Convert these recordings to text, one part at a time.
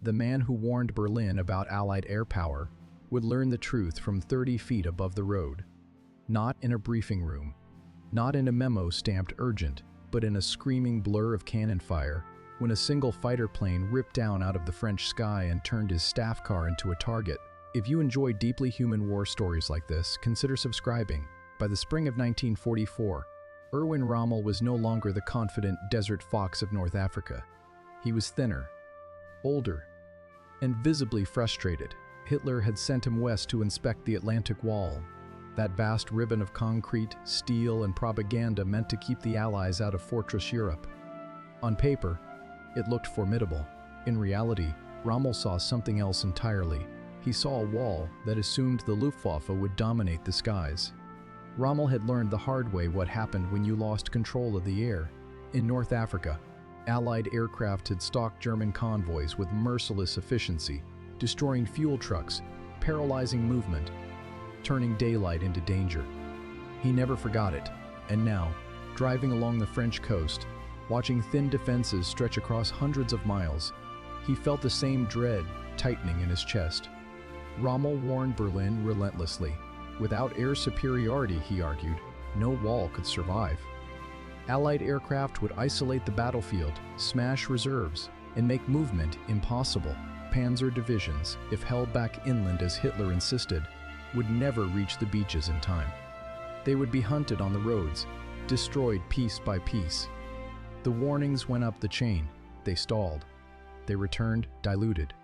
the man who warned Berlin about Allied air power, would learn the truth from 30 feet above the road. Not in a briefing room, not in a memo stamped urgent, but in a screaming blur of cannon fire, when a single fighter plane ripped down out of the French sky and turned his staff car into a target. If you enjoy deeply human war stories like this, consider subscribing. By the spring of 1944, Erwin Rommel was no longer the confident desert fox of North Africa. He was thinner, older, and visibly frustrated. Hitler had sent him west to inspect the Atlantic Wall, that vast ribbon of concrete, steel, and propaganda meant to keep the Allies out of Fortress Europe. On paper, it looked formidable. In reality, Rommel saw something else entirely. He saw a wall that assumed the Luftwaffe would dominate the skies. Rommel had learned the hard way what happened when you lost control of the air. In North Africa, Allied aircraft had stalked German convoys with merciless efficiency, destroying fuel trucks, paralyzing movement, turning daylight into danger. He never forgot it, and now, driving along the French coast, watching thin defenses stretch across hundreds of miles, he felt the same dread tightening in his chest. Rommel warned Berlin relentlessly. Without air superiority, he argued, no wall could survive. Allied aircraft would isolate the battlefield, smash reserves, and make movement impossible. Panzer divisions, if held back inland as Hitler insisted, would never reach the beaches in time. They would be hunted on the roads, destroyed piece by piece. The warnings went up the chain. They stalled. They returned diluted.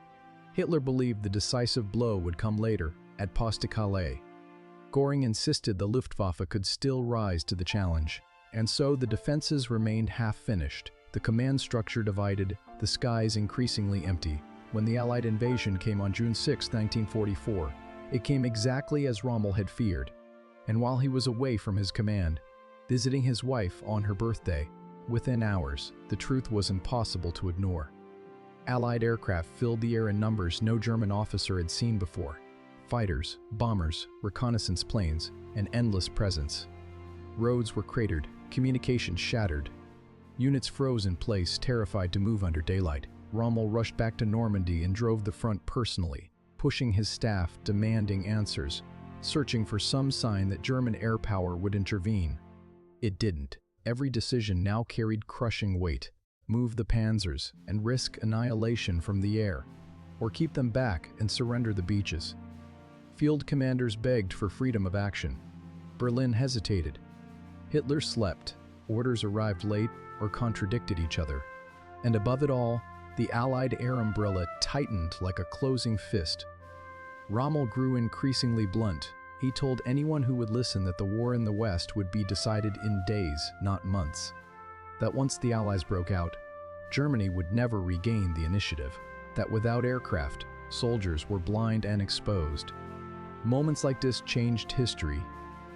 Hitler believed the decisive blow would come later, at Pas-de-Calais. Göring insisted the Luftwaffe could still rise to the challenge, and so the defenses remained half-finished, the command structure divided, the skies increasingly empty. When the Allied invasion came on June 6, 1944, it came exactly as Rommel had feared. And while he was away from his command, visiting his wife on her birthday, within hours, the truth was impossible to ignore. Allied aircraft filled the air in numbers no German officer had seen before. Fighters, bombers, reconnaissance planes, an endless presence. Roads were cratered, communications shattered. Units froze in place, terrified to move under daylight. Rommel rushed back to Normandy and drove the front personally, pushing his staff, demanding answers, searching for some sign that German air power would intervene. It didn't. Every decision now carried crushing weight. Move the panzers and risk annihilation from the air, or keep them back and surrender the beaches. Field commanders begged for freedom of action. Berlin hesitated. Hitler slept, orders arrived late or contradicted each other. And above it all, the Allied air umbrella tightened like a closing fist. Rommel grew increasingly blunt. He told anyone who would listen that the war in the West would be decided in days, not months. That once the Allies broke out, Germany would never regain the initiative. That without aircraft, soldiers were blind and exposed. Moments like this changed history.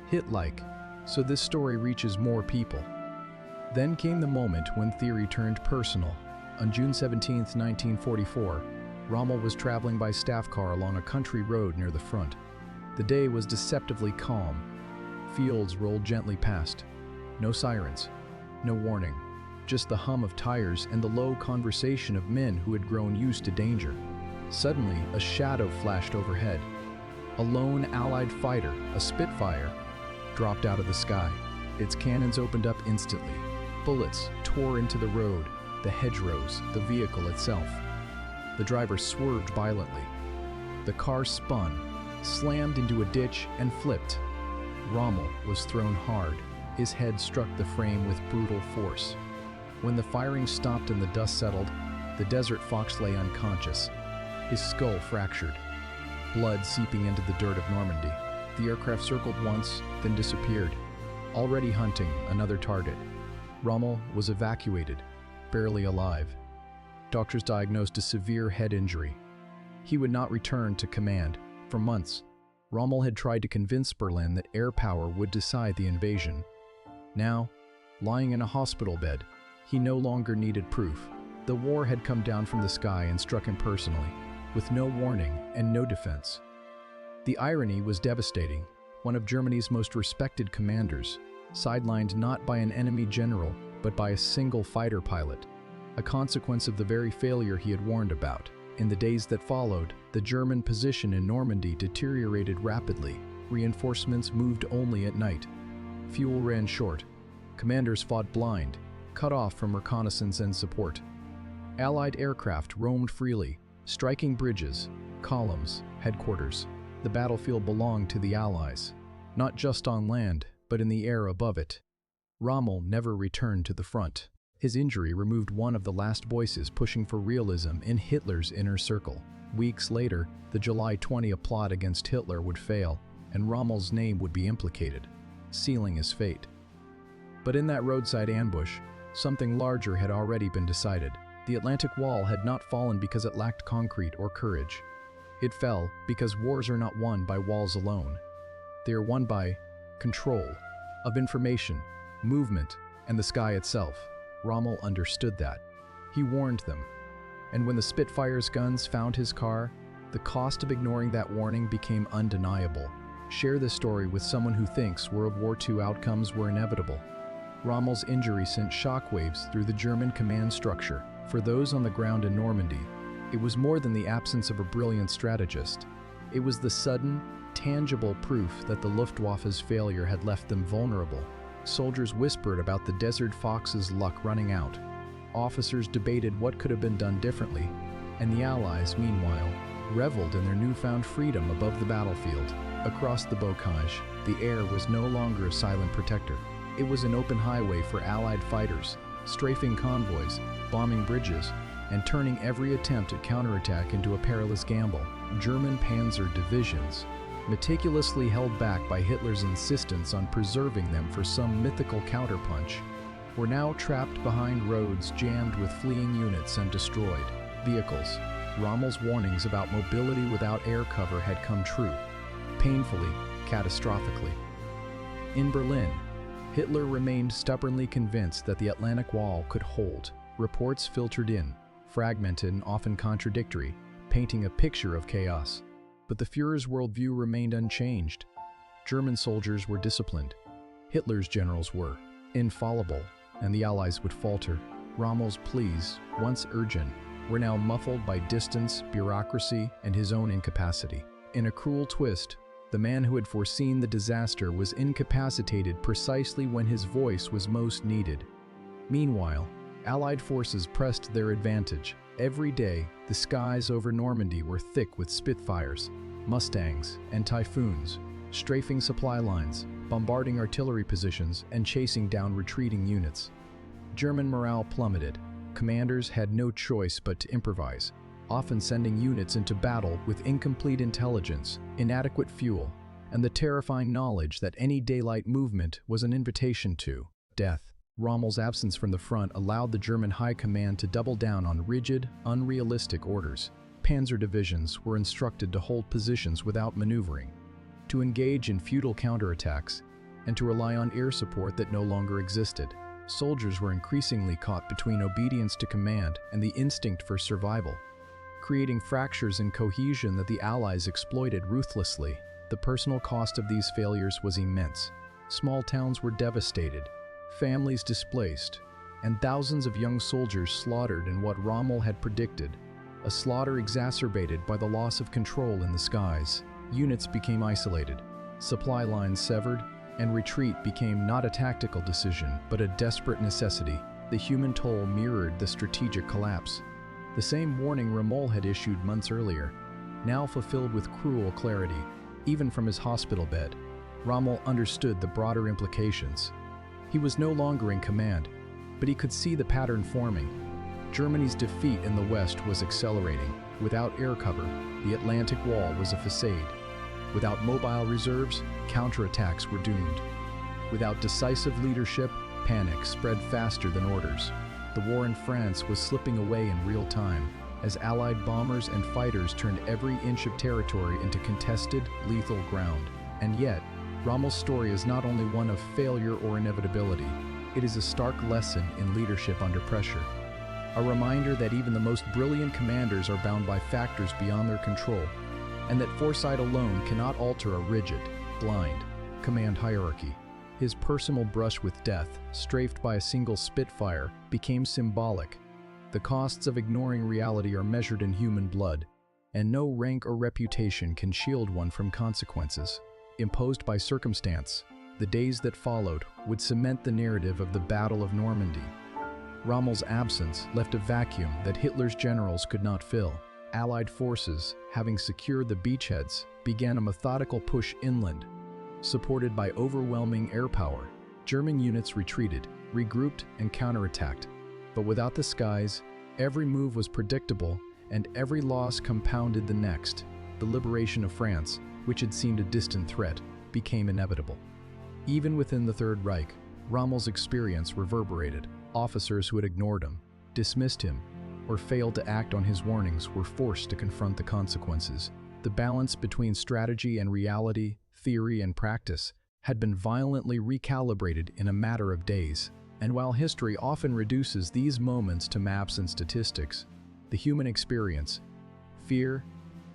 Hit-like, so this story reaches more people. Then came the moment when theory turned personal. On June 17, 1944, Rommel was traveling by staff car along a country road near the front. The day was deceptively calm. Fields rolled gently past. No sirens, no warning, just the hum of tires and the low conversation of men who had grown used to danger. Suddenly, a shadow flashed overhead. A lone Allied fighter, a Spitfire, dropped out of the sky. Its cannons opened up instantly. Bullets tore into the road, the hedgerows, the vehicle itself. The driver swerved violently. The car spun, slammed into a ditch, and flipped. Rommel was thrown hard. His head struck the frame with brutal force. When the firing stopped and the dust settled, the Desert Fox lay unconscious, his skull fractured, blood seeping into the dirt of Normandy. The aircraft circled once, then disappeared, already hunting another target. Rommel was evacuated, barely alive. Doctors diagnosed a severe head injury. He would not return to command. For months, Rommel had tried to convince Berlin that air power would decide the invasion. Now, lying in a hospital bed, he no longer needed proof. The war had come down from the sky and struck him personally, with no warning and no defense. The irony was devastating. One of Germany's most respected commanders, sidelined not by an enemy general, but by a single fighter pilot, a consequence of the very failure he had warned about. In the days that followed, the German position in Normandy deteriorated rapidly. Reinforcements moved only at night. Fuel ran short. Commanders fought blind, cut off from reconnaissance and support. Allied aircraft roamed freely, striking bridges, columns, headquarters. The battlefield belonged to the Allies, not just on land, but in the air above it. Rommel never returned to the front. His injury removed one of the last voices pushing for realism in Hitler's inner circle. Weeks later, the July 20 plot against Hitler would fail, and Rommel's name would be implicated, sealing his fate. But in that roadside ambush, something larger had already been decided. The Atlantic Wall had not fallen because it lacked concrete or courage. It fell because wars are not won by walls alone. They are won by control of information, movement, and the sky itself. Rommel understood that. He warned them. And when the Spitfire's guns found his car, the cost of ignoring that warning became undeniable. Share this story with someone who thinks World War II outcomes were inevitable. Rommel's injury sent shockwaves through the German command structure. For those on the ground in Normandy, it was more than the absence of a brilliant strategist. It was the sudden, tangible proof that the Luftwaffe's failure had left them vulnerable. Soldiers whispered about the Desert Fox's luck running out. Officers debated what could have been done differently, and the Allies, meanwhile, reveled in their newfound freedom above the battlefield. Across the bocage, the air was no longer a silent protector. It was an open highway for Allied fighters, strafing convoys, bombing bridges, and turning every attempt at counterattack into a perilous gamble. German panzer divisions, meticulously held back by Hitler's insistence on preserving them for some mythical counterpunch, were now trapped behind roads jammed with fleeing units and destroyed vehicles. Rommel's warnings about mobility without air cover had come true, painfully, catastrophically. In Berlin, Hitler remained stubbornly convinced that the Atlantic Wall could hold. Reports filtered in, fragmented and often contradictory, painting a picture of chaos. But the Führer's worldview remained unchanged. German soldiers were disciplined. Hitler's generals were infallible, and the Allies would falter. Rommel's pleas, once urgent, were now muffled by distance, bureaucracy, and his own incapacity. In a cruel twist, the man who had foreseen the disaster was incapacitated precisely when his voice was most needed. Meanwhile, Allied forces pressed their advantage. Every day, the skies over Normandy were thick with Spitfires, Mustangs, and Typhoons, strafing supply lines, bombarding artillery positions, and chasing down retreating units. German morale plummeted. Commanders had no choice but to improvise, often sending units into battle with incomplete intelligence, inadequate fuel, and the terrifying knowledge that any daylight movement was an invitation to death. Rommel's absence from the front allowed the German high command to double down on rigid, unrealistic orders. Panzer divisions were instructed to hold positions without maneuvering, to engage in futile counterattacks, and to rely on air support that no longer existed. Soldiers were increasingly caught between obedience to command and the instinct for survival, creating fractures in cohesion that the Allies exploited ruthlessly. The personal cost of these failures was immense. Small towns were devastated, families displaced, and thousands of young soldiers slaughtered in what Rommel had predicted, a slaughter exacerbated by the loss of control in the skies. Units became isolated, supply lines severed, and retreat became not a tactical decision, but a desperate necessity. The human toll mirrored the strategic collapse. The same warning Rommel had issued months earlier, now fulfilled with cruel clarity. Even from his hospital bed, Rommel understood the broader implications. He was no longer in command, but he could see the pattern forming. Germany's defeat in the West was accelerating. Without air cover, the Atlantic Wall was a facade. Without mobile reserves, counterattacks were doomed. Without decisive leadership, panic spread faster than orders. The war in France was slipping away in real time, as Allied bombers and fighters turned every inch of territory into contested, lethal ground. And yet, Rommel's story is not only one of failure or inevitability, it is a stark lesson in leadership under pressure. A reminder that even the most brilliant commanders are bound by factors beyond their control, and that foresight alone cannot alter a rigid, blind command hierarchy. His personal brush with death, strafed by a single Spitfire, became symbolic. The costs of ignoring reality are measured in human blood, and no rank or reputation can shield one from consequences imposed by circumstance. The days that followed would cement the narrative of the Battle of Normandy. Rommel's absence left a vacuum that Hitler's generals could not fill. Allied forces, having secured the beachheads, began a methodical push inland. Supported by overwhelming air power, German units retreated, regrouped, and counterattacked. But without the skies, every move was predictable, and every loss compounded the next. The liberation of France, which had seemed a distant threat, became inevitable. Even within the Third Reich, Rommel's experience reverberated. Officers who had ignored him, dismissed him, or failed to act on his warnings were forced to confront the consequences. The balance between strategy and reality, theory and practice, had been violently recalibrated in a matter of days. And while history often reduces these moments to maps and statistics, the human experience, fear,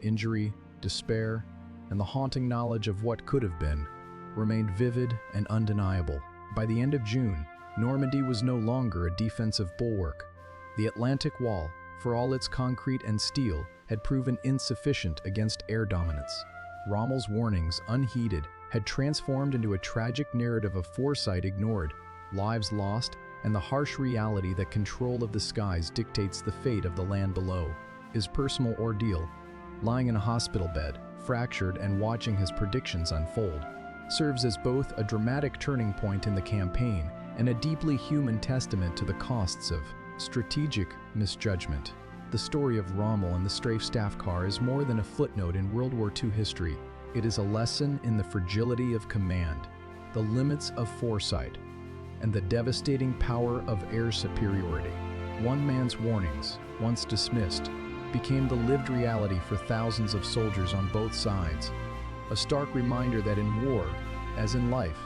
injury, despair, and the haunting knowledge of what could have been, remained vivid and undeniable. By the end of June, Normandy was no longer a defensive bulwark. The Atlantic Wall, for all its concrete and steel, had proven insufficient against air dominance. Rommel's warnings, unheeded, had transformed into a tragic narrative of foresight ignored, lives lost, and the harsh reality that control of the skies dictates the fate of the land below. His personal ordeal, lying in a hospital bed, fractured and watching his predictions unfold, serves as both a dramatic turning point in the campaign and a deeply human testament to the costs of strategic misjudgment. The story of Rommel and the strafed staff car is more than a footnote in World War II history. It is a lesson in the fragility of command, the limits of foresight, and the devastating power of air superiority. One man's warnings, once dismissed, became the lived reality for thousands of soldiers on both sides. A stark reminder that in war, as in life,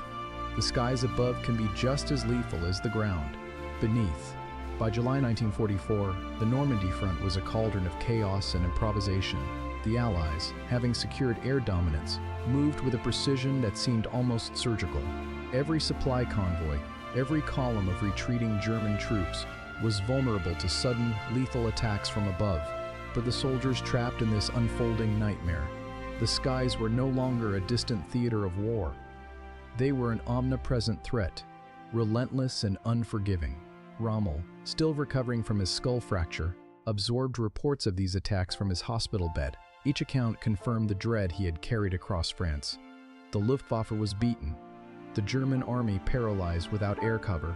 the skies above can be just as lethal as the ground beneath. By July 1944, the Normandy front was a cauldron of chaos and improvisation. The Allies, having secured air dominance, moved with a precision that seemed almost surgical. Every supply convoy, every column of retreating German troops, was vulnerable to sudden, lethal attacks from above. For the soldiers trapped in this unfolding nightmare, the skies were no longer a distant theater of war. They were an omnipresent threat, relentless and unforgiving. Rommel, still recovering from his skull fracture, absorbed reports of these attacks from his hospital bed. Each account confirmed the dread he had carried across France. The Luftwaffe was beaten, the German army paralyzed without air cover,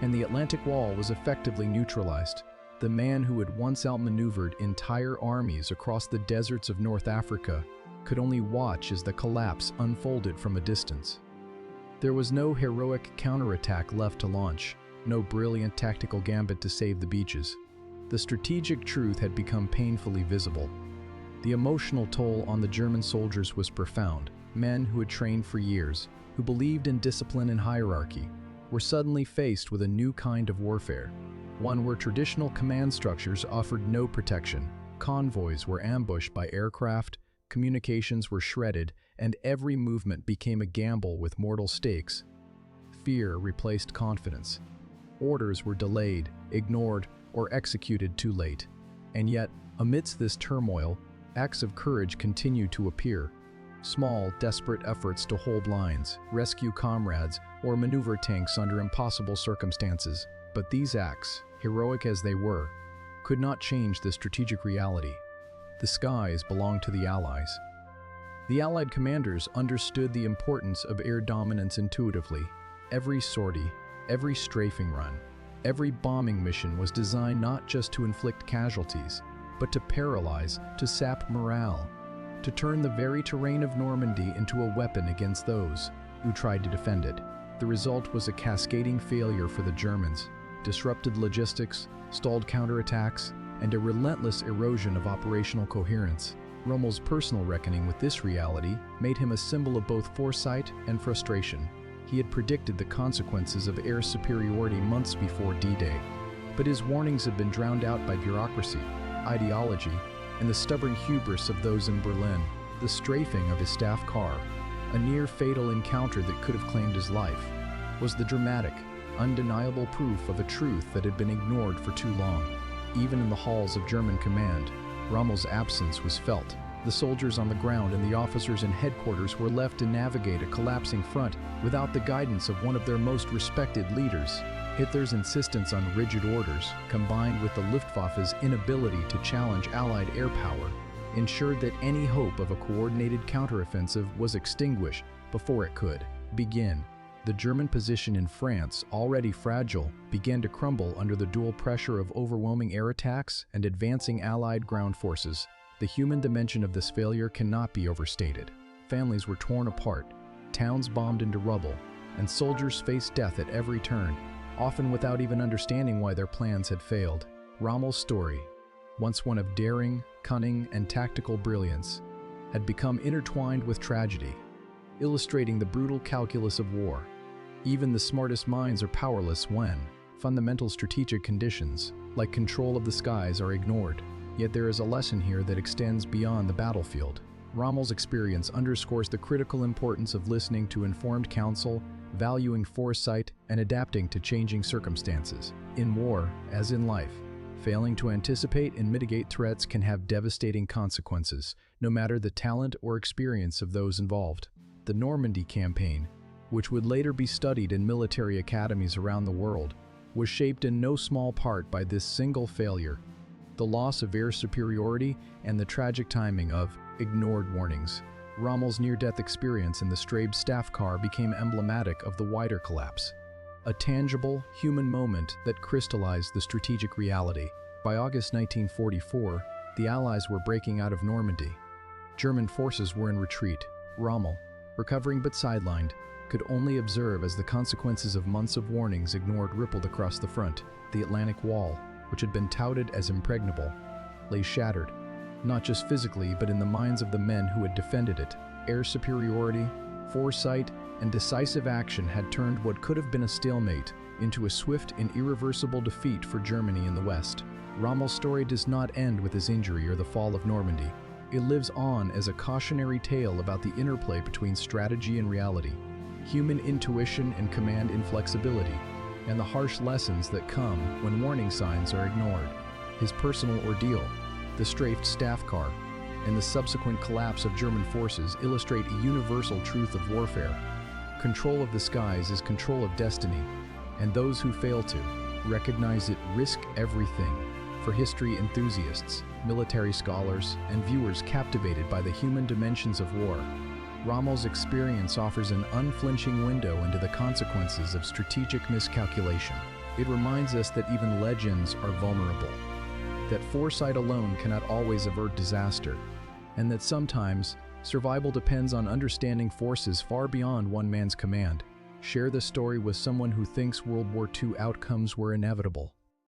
and the Atlantic Wall was effectively neutralized. The man who had once outmaneuvered entire armies across the deserts of North Africa could only watch as the collapse unfolded from a distance. There was no heroic counterattack left to launch, no brilliant tactical gambit to save the beaches. The strategic truth had become painfully visible. The emotional toll on the German soldiers was profound. Men who had trained for years, who believed in discipline and hierarchy, were suddenly faced with a new kind of warfare, one where traditional command structures offered no protection. Convoys were ambushed by aircraft, communications were shredded, and every movement became a gamble with mortal stakes. Fear replaced confidence. Orders were delayed, ignored, or executed too late. And yet, amidst this turmoil, acts of courage continued to appear. Small, desperate efforts to hold lines, rescue comrades, or maneuver tanks under impossible circumstances. But these acts, heroic as they were, could not change the strategic reality. The skies belonged to the Allies. The Allied commanders understood the importance of air dominance intuitively. Every sortie, every strafing run, every bombing mission was designed not just to inflict casualties, but to paralyze, to sap morale, to turn the very terrain of Normandy into a weapon against those who tried to defend it. The result was a cascading failure for the Germans, disrupted logistics, stalled counterattacks, and a relentless erosion of operational coherence. Rommel's personal reckoning with this reality made him a symbol of both foresight and frustration. He had predicted the consequences of air superiority months before D-Day, but his warnings had been drowned out by bureaucracy, ideology, and the stubborn hubris of those in Berlin. The strafing of his staff car, a near-fatal encounter that could have claimed his life, was the dramatic, undeniable proof of a truth that had been ignored for too long. even in the halls of German command, Rommel's absence was felt. The soldiers on the ground and the officers in headquarters were left to navigate a collapsing front without the guidance of one of their most respected leaders. Hitler's insistence on rigid orders, combined with the Luftwaffe's inability to challenge Allied air power, ensured that any hope of a coordinated counteroffensive was extinguished before it could begin. The German position in France, already fragile, began to crumble under the dual pressure of overwhelming air attacks and advancing Allied ground forces. The human dimension of this failure cannot be overstated. Families were torn apart, towns bombed into rubble, and soldiers faced death at every turn, often without even understanding why their plans had failed. Rommel's story, once one of daring, cunning, and tactical brilliance, had become intertwined with tragedy, illustrating the brutal calculus of war. Even the smartest minds are powerless when fundamental strategic conditions, like control of the skies, are ignored. Yet there is a lesson here that extends beyond the battlefield. Rommel's experience underscores the critical importance of listening to informed counsel, valuing foresight, and adapting to changing circumstances. In war, as in life, failing to anticipate and mitigate threats can have devastating consequences, no matter the talent or experience of those involved. The Normandy campaign, which would later be studied in military academies around the world, was shaped in no small part by this single failure: the loss of air superiority and the tragic timing of ignored warnings. Rommel's near-death experience in the strafed staff car became emblematic of the wider collapse, a tangible, human moment that crystallized the strategic reality. By August 1944, the Allies were breaking out of Normandy. German forces were in retreat. Rommel, recovering but sidelined, could only observe as the consequences of months of warnings ignored rippled across the front. The Atlantic Wall, which had been touted as impregnable, lay shattered, not just physically but in the minds of the men who had defended it. Air superiority, foresight, and decisive action had turned what could have been a stalemate into a swift and irreversible defeat for Germany in the West. Rommel's story does not end with his injury or the fall of Normandy. It lives on as a cautionary tale about the interplay between strategy and reality, human intuition and command inflexibility, and the harsh lessons that come when warning signs are ignored. His personal ordeal, the strafed staff car, and the subsequent collapse of German forces illustrate a universal truth of warfare. Control of the skies is control of destiny, and those who fail to recognize it risk everything. For history enthusiasts, military scholars, and viewers captivated by the human dimensions of war, Rommel's experience offers an unflinching window into the consequences of strategic miscalculation. It reminds us that even legends are vulnerable, that foresight alone cannot always avert disaster, and that sometimes survival depends on understanding forces far beyond one man's command. Share this story with someone who thinks World War II outcomes were inevitable.